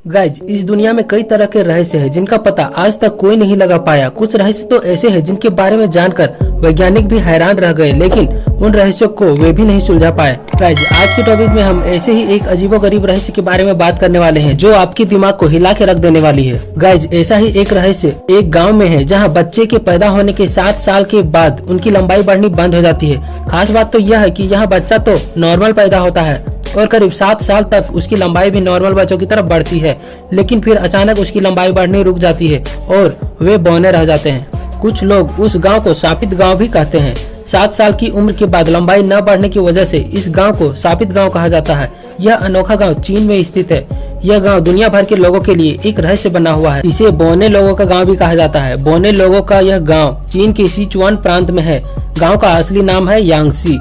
Guys, इस दुनिया में कई तरह के रहस्य हैं जिनका पता आज तक कोई नहीं लगा पाया। कुछ रहस्य तो ऐसे हैं जिनके बारे में जानकर वैज्ञानिक भी हैरान रह गए, लेकिन उन रहस्यों को वे भी नहीं सुलझा पाए। गाइज, आज के टॉपिक में हम ऐसे ही एक अजीबोगरीब रहस्य के बारे में बात करने वाले हैं जो आपके दिमाग को हिला के रख देने वाली है। गाइज, ऐसा ही एक रहस्य एक गाँव में है जहाँ बच्चे के पैदा होने के 7 साल के बाद उनकी लंबाई बढ़नी बंद हो जाती है। खास बात तो यह है कि यहाँ बच्चा तो नॉर्मल पैदा होता है और करीब 7 साल तक उसकी लंबाई भी नॉर्मल बच्चों की तरफ बढ़ती है, लेकिन फिर अचानक उसकी लंबाई बढ़नी रुक जाती है और वे बौने रह जाते हैं। कुछ लोग उस गांव को शापित गांव भी कहते हैं। 7 साल की उम्र के बाद लंबाई न बढ़ने की वजह से इस गांव को शापित गांव कहा जाता है। यह अनोखा गांव चीन में स्थित है। यह गांव दुनिया भर के लोगों के लिए एक रहस्य बना हुआ है। इसे बौने लोगों का गाँव भी कहा जाता है। बौने लोगों का यह गाँव चीन के सिचुआन प्रांत में है। गाँव का असली नाम है यांगसी।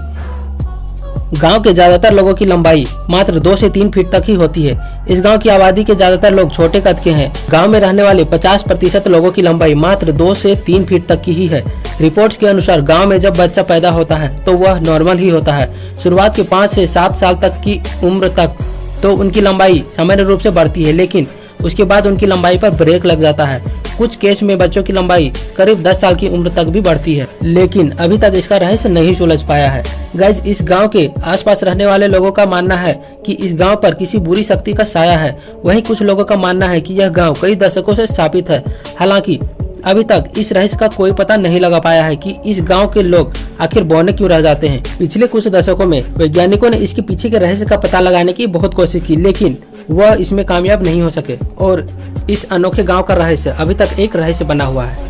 गांव के ज्यादातर लोगों की लंबाई मात्र 2 से 3 फीट तक ही होती है। इस गांव की आबादी के ज्यादातर लोग छोटे कद के हैं। गांव में रहने वाले 50% लोगों की लंबाई मात्र 2 से 3 फीट तक की ही है। रिपोर्ट्स के अनुसार गांव में जब बच्चा पैदा होता है तो वह नॉर्मल ही होता है। शुरुआत के 5 से 7 साल तक की उम्र तक तो उनकी लंबाई सामान्य रूप से बढ़ती है, लेकिन उसके बाद उनकी लंबाई पर ब्रेक लग जाता है। कुछ केस में बच्चों की लंबाई करीब 10 साल की उम्र तक भी बढ़ती है, लेकिन अभी तक इसका रहस्य नहीं सुलझ पाया है। गाइज, इस गांव के आसपास रहने वाले लोगों का मानना है कि इस गांव पर किसी बुरी शक्ति का साया है। वहीं कुछ लोगों का मानना है कि यह गांव कई दशकों से स्थापित है। हालांकि अभी तक इस रहस्य का कोई पता नहीं लगा पाया है कि इस गांव के लोग आखिर बौने क्यों रह जाते हैं। पिछले कुछ दशकों में वैज्ञानिकों ने इसके पीछे के रहस्य का पता लगाने की बहुत कोशिश की, लेकिन वह इसमें कामयाब नहीं हो सके और इस अनोखे गांव का रहस्य अभी तक एक रहस्य बना हुआ है।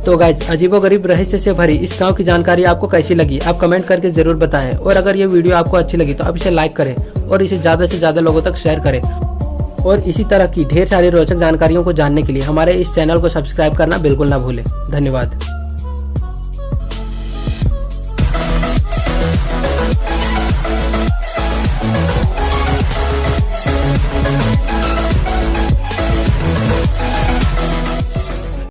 तो गाइज, अजीबोगरीब रहस्य से भरी इस गांव की जानकारी आपको कैसी लगी आप कमेंट करके जरूर बताएं, और अगर ये वीडियो आपको अच्छी लगी तो आप इसे लाइक करें और इसे ज्यादा से ज्यादा लोगों तक शेयर करें। और इसी तरह की ढेर सारी रोचक जानकारियों को जानने के लिए हमारे इस चैनल को सब्सक्राइब करना बिल्कुल ना भूलें। धन्यवाद।